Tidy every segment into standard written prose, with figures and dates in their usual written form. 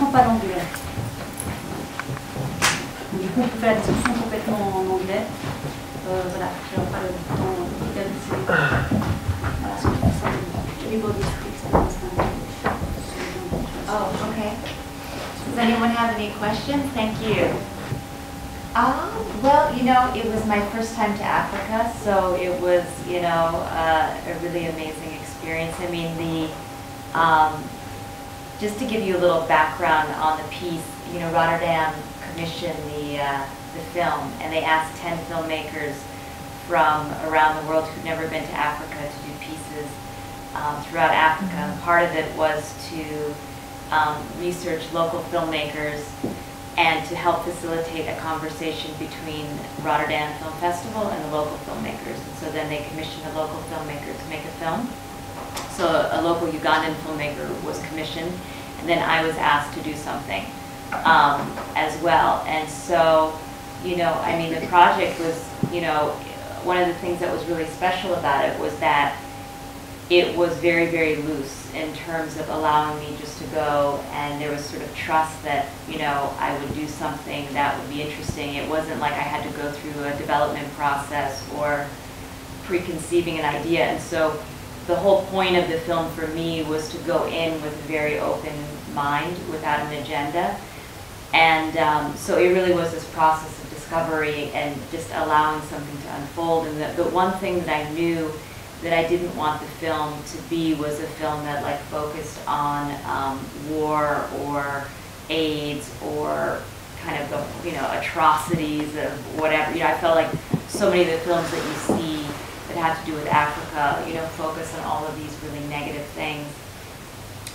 traduction, pas d'anglais. Du coup, on peut faire la discussion complètement en anglais. Voilà, je n'aurai pas le temps d'analyser. Voilà, ce que ça everybody speaks and understands English. Oh, okay. Does anyone have any questions? Thank you. Well, you know, it was my first time to Africa, so it was, you know, a really amazing experience. I mean, just to give you a little background on the piece, you know, Rotterdam commissioned the film, and they asked 10 filmmakers from around the world who'd never been to Africa to do pieces throughout Africa. And part of it was to research local filmmakers and to help facilitate a conversation between Rotterdam Film Festival and the local filmmakers. And so then they commissioned a local filmmaker to make a film. So a local Ugandan filmmaker was commissioned, and then I was asked to do something as well. And so, you know, I mean, the project was, you know, one of the things that was really special about it was that it was very, very loose in terms of allowing me just to go, and there was sort of trust that, you know, I would do something that would be interesting. It wasn't like I had to go through a development process or preconceiving an idea. And so the whole point of the film for me was to go in with a very open mind without an agenda. And so it really was this process of discovery and just allowing something to unfold. And the one thing that I knew that I didn't want the film to be was a film that like focused on war or AIDS or kind of the, you know, atrocities of whatever. You know, I felt like so many of the films that you see that have to do with Africa, you know, focus on all of these really negative things.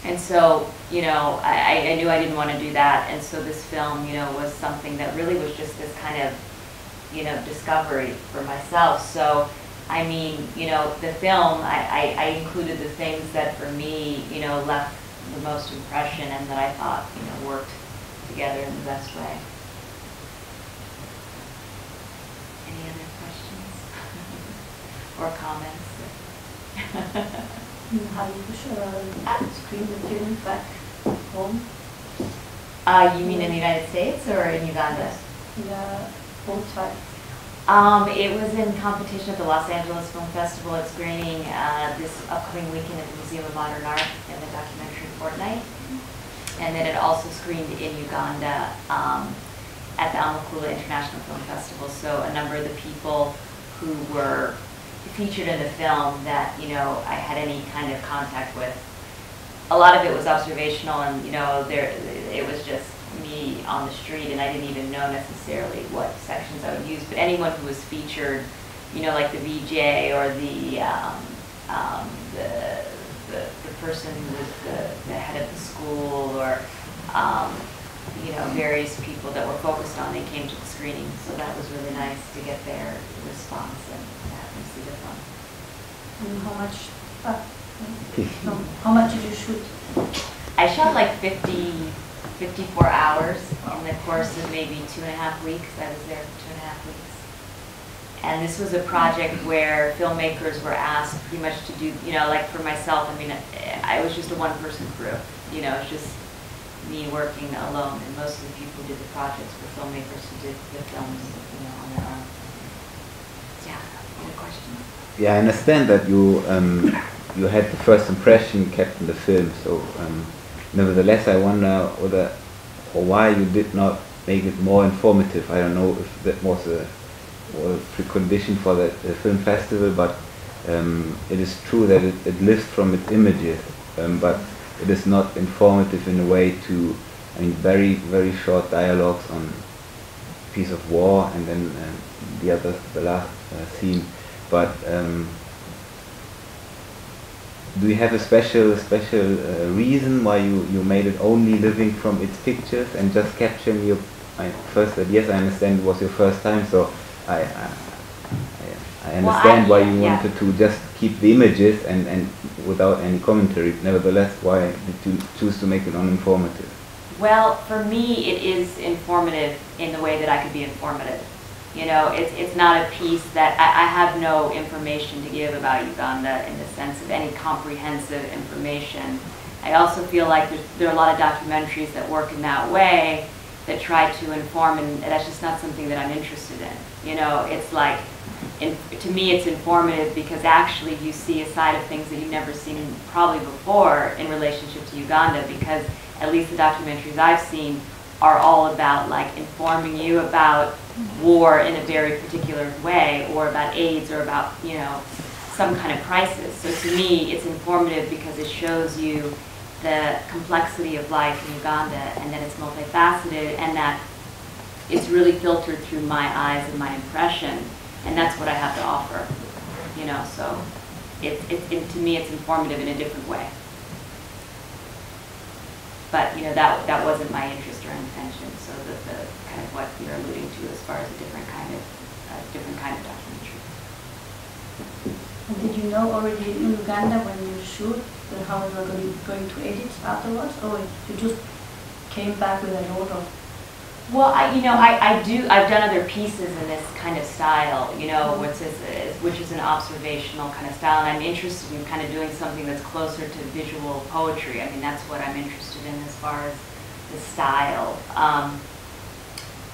And so, you know, I knew I didn't want to do that. And so this film, you know, was something that really was just this kind of, you know, discovery for myself. So, I mean, you know, the film, I included the things that for me, you know, left the most impression and that I thought, you know, worked together in the best way. Any other questions or comments? How do you push screen the film back home? You mean in the United States or in Uganda? Yeah, both sides. It was in competition at the Los Angeles Film Festival. It's screening this upcoming weekend at the Museum of Modern Art in the documentary fortnight. And then it also screened in Uganda at the Amakula International Film Festival. So a number of the people who were featured in the film that, you know, I had any kind of contact with. A lot of it was observational, and, you know, it was just me on the street, and I didn't even know necessarily what sections I would use. But anyone who was featured, you know, like the VJ or the person who was the head of the school, or you know, various people that were focused on, they came to the screening. So that was really nice to get their response and have them see the film. And how much did you shoot? I shot like 54 hours in the course of maybe 2.5 weeks. I was there for 2.5 weeks. And this was a project where filmmakers were asked pretty much to do, you know, like for myself, I mean, I was just a one-person crew. You know, it's just me working alone, and most of the people who did the projects were filmmakers who did the films, you know, on their own. Yeah, any questions? Yeah, I understand that you you had the first impression kept in the film. So nevertheless, I wonder whether or why you did not make it more informative. I don't know if that was a precondition for the film festival, but it is true that it lives from its images, but it is not informative in a way to, I mean, very, very short dialogues on a piece of war, and then the last scene. But do you have a special reason why you made it only living from its pictures and just capturing your first? Yes, I understand it was your first time, so I understand why you wanted to just keep the images and without any commentary. Nevertheless, why did you choose to make it uninformative? Well, for me, it is informative in the way that I could be informative. You know, it's not a piece that I have no information to give about Uganda in the sense of any comprehensive information I also feel like there are a lot of documentaries that work in that way, that try to inform, and that's just not something that I'm interested in. You know, it's like, to me it's informative because actually you see a side of things that you've never seen probably before in relationship to Uganda, because at least the documentaries I've seen are all about like informing you about war in a very particular way, or about AIDS, or about, you know, some kind of crisis. So to me it's informative because it shows you the complexity of life in Uganda, and that it's multifaceted, and that it's really filtered through my eyes and my impression, and that's what I have to offer, you know. So to me it's informative in a different way. But you know, that wasn't my interest or intention. So the kind of what you're alluding to as far as a different kind of documentary. And did you know already in Uganda when you shoot how you were going to edit afterwards, or you just came back with a note of? Well, I've done other pieces in this kind of style, you know, which is an observational kind of style, and I'm interested in kind of doing something that's closer to visual poetry. I mean, that's what I'm interested in as far as the style.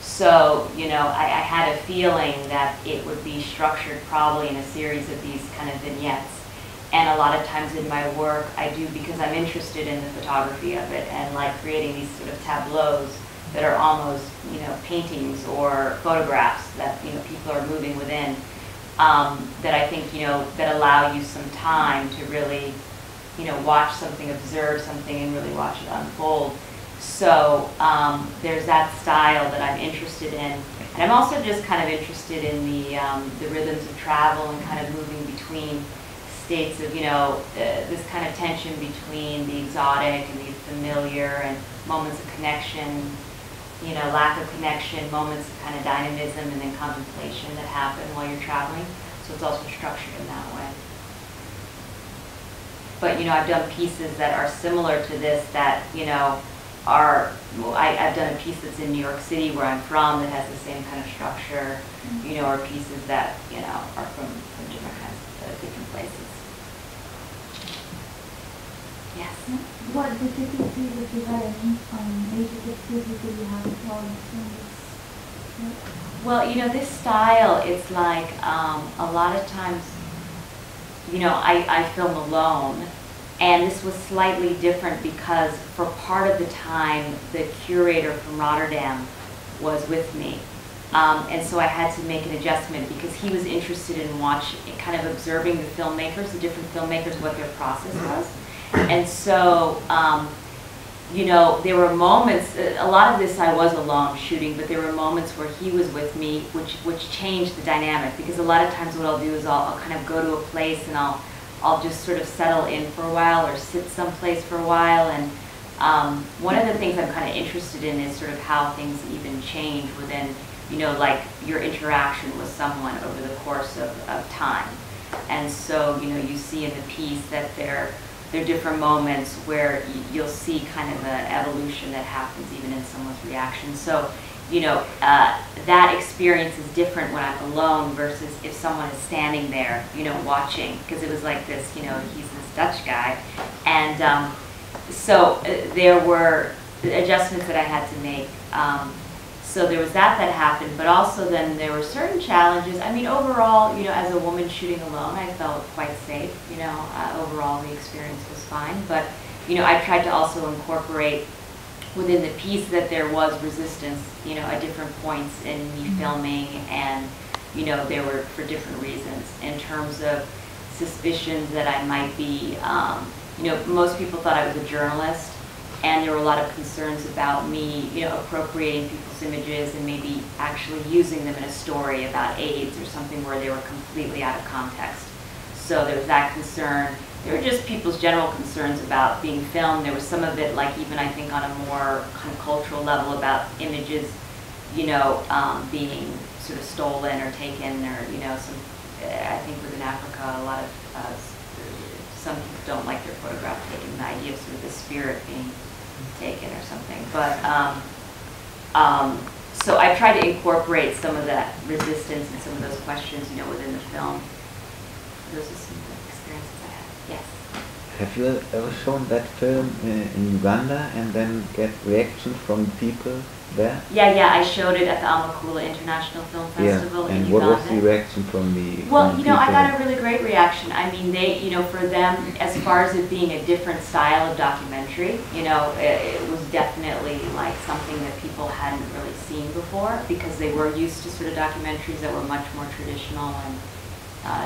So, you know, I had a feeling that it would be structured probably in a series of these kind of vignettes. And a lot of times in my work, I do, because I'm interested in the photography of it, and like creating these sort of tableaus that are almost, you know, paintings or photographs that, you know, people are moving within, that I think, you know, that allow you some time to really, you know, watch something, observe something, and really watch it unfold. So there's that style that I'm interested in. And I'm also just kind of interested in the rhythms of travel and kind of moving between states of, you know, this kind of tension between the exotic and the familiar, and moments of connection, you know, lack of connection, moments of kind of dynamism, and then contemplation that happen while you're traveling. So it's also structured in that way. But, you know, I've done pieces that are similar to this that, you know, I've done a piece that's in New York City, where I'm from, that has the same kind of structure, you know, or pieces that, you know, are from different kinds of different places. Yes? What difficulties, if you had any, major difficulties that you have in this? Well, you know, this style, it's like a lot of times, you know, I film alone. And this was slightly different because for part of the time, the curator from Rotterdam was with me. And so I had to make an adjustment because he was interested in kind of observing the filmmakers, the different filmmakers, what their process was. And so, you know, there were moments, a lot of this I was alone shooting, but there were moments where he was with me, which changed the dynamic. Because a lot of times what I'll do is I'll kind of go to a place and I'll just sort of settle in for a while, or sit someplace for a while. And one of the things I'm kind of interested in is sort of how things even change within, you know, like your interaction with someone over the course of time. And so, you know, you see in the piece that there are different moments where you'll see kind of an evolution that happens even in someone's reaction. So, you know, that experience is different when I'm alone versus if someone is standing there, you know, watching, because it was like this, you know, he's this Dutch guy. And so there were adjustments that I had to make. So there was that happened, but also then there were certain challenges. I mean, overall, you know, as a woman shooting alone, I felt quite safe. You know, overall the experience was fine. But, you know, I tried to also incorporate within the piece that there was resistance, you know, at different points in me filming, and, you know, there were for different reasons in terms of suspicions that I might be, you know, most people thought I was a journalist, and there were a lot of concerns about me, you know, appropriating people's images and maybe actually using them in a story about AIDS or something where they were completely out of context. So there was that concern. There were just people's general concerns about being filmed. There was some of it, like even I think on a more kind of cultural level, about images, you know, being sort of stolen or taken, or, you know, some, I think within Africa, a lot of, some people don't like their photograph taken, the idea of sort of the spirit being taken or something. But, so I try to incorporate some of that resistance and some of those questions, you know, within the film. Those are some of the experiences I had. Yes? have you ever shown that film in Uganda and then get reaction from people there? Yeah, I showed it at the Amakula International Film Festival in and Uganda. what was the reaction from the Well, from you know, I people? got a really great reaction. I mean, they, you know, for them, as far as it being a different style of documentary, you know, it was definitely like something that people hadn't really seen before, because they were used to sort of documentaries that were much more traditional and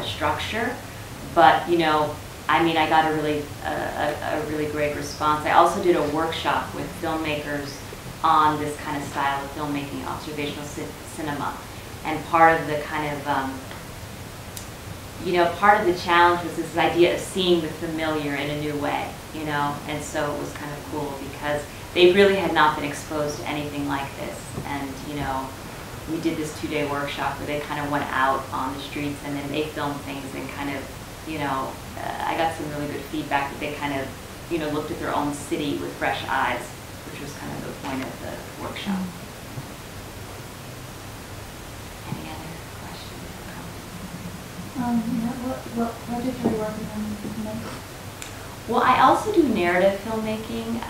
structure. But, you know, I mean, I got a really great response. I also did a workshop with filmmakers on this kind of style of filmmaking, observational cinema. And part of the kind of, you know, part of the challenge was this idea of seeing the familiar in a new way, you know? And so it was kind of cool because they really had not been exposed to anything like this. And, you know, we did this 2-day workshop where they kind of went out on the streets and then they filmed things and kind of, you know, I got some really good feedback that they kind of, you know, looked at their own city with fresh eyes, which was kind of the point of the workshop. Any other questions or comments? What project are you working on next? Well, I also do narrative filmmaking.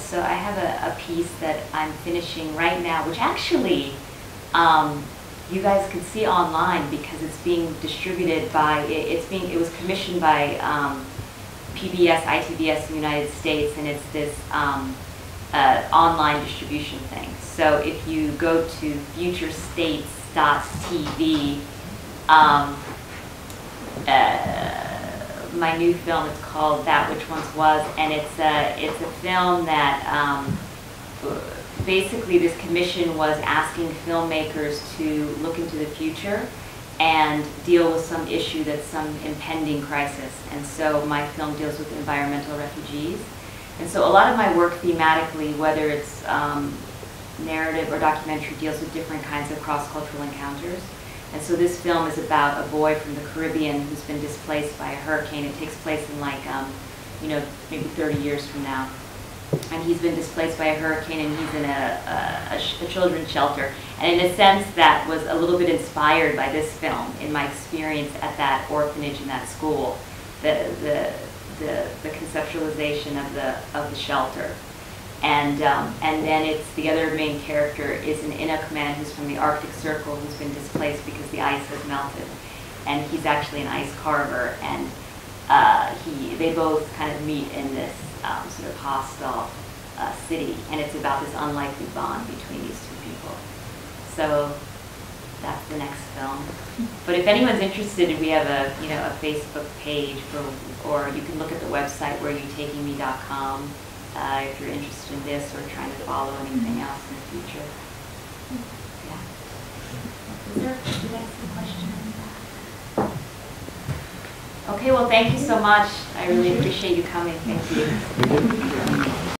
So I have a piece that I'm finishing right now, which actually you guys can see online because it's being distributed by, it was commissioned by PBS, ITVS in the United States, and it's this online distribution thing. So if you go to futurestates.tv, my new film is called That Which Once Was, and it's a film that basically this commission was asking filmmakers to look into the future and deal with some issue that's some impending crisis. And so my film deals with environmental refugees. And so a lot of my work thematically, whether it's narrative or documentary, deals with different kinds of cross-cultural encounters. And so this film is about a boy from the Caribbean who's been displaced by a hurricane. It takes place in like, you know, maybe 30 years from now. And he's been displaced by a hurricane and he's in a children's shelter. And in a sense that was a little bit inspired by this film in my experience at that orphanage and that school, the conceptualization of the shelter. And then it's the other main character is an Inuk man who's from the Arctic Circle who's been displaced because the ice has melted. And he's actually an ice carver, and they both kind of meet in this sort of hostile city, and it's about this unlikely bond between these two people. So that's the next film. But if anyone's interested, we have a Facebook page or you can look at the website whereyoutakingme.com if you're interested in this or trying to follow anything else in the future. Yeah. Is there a question? Okay, well, thank you so much. I really appreciate you coming. Thank you.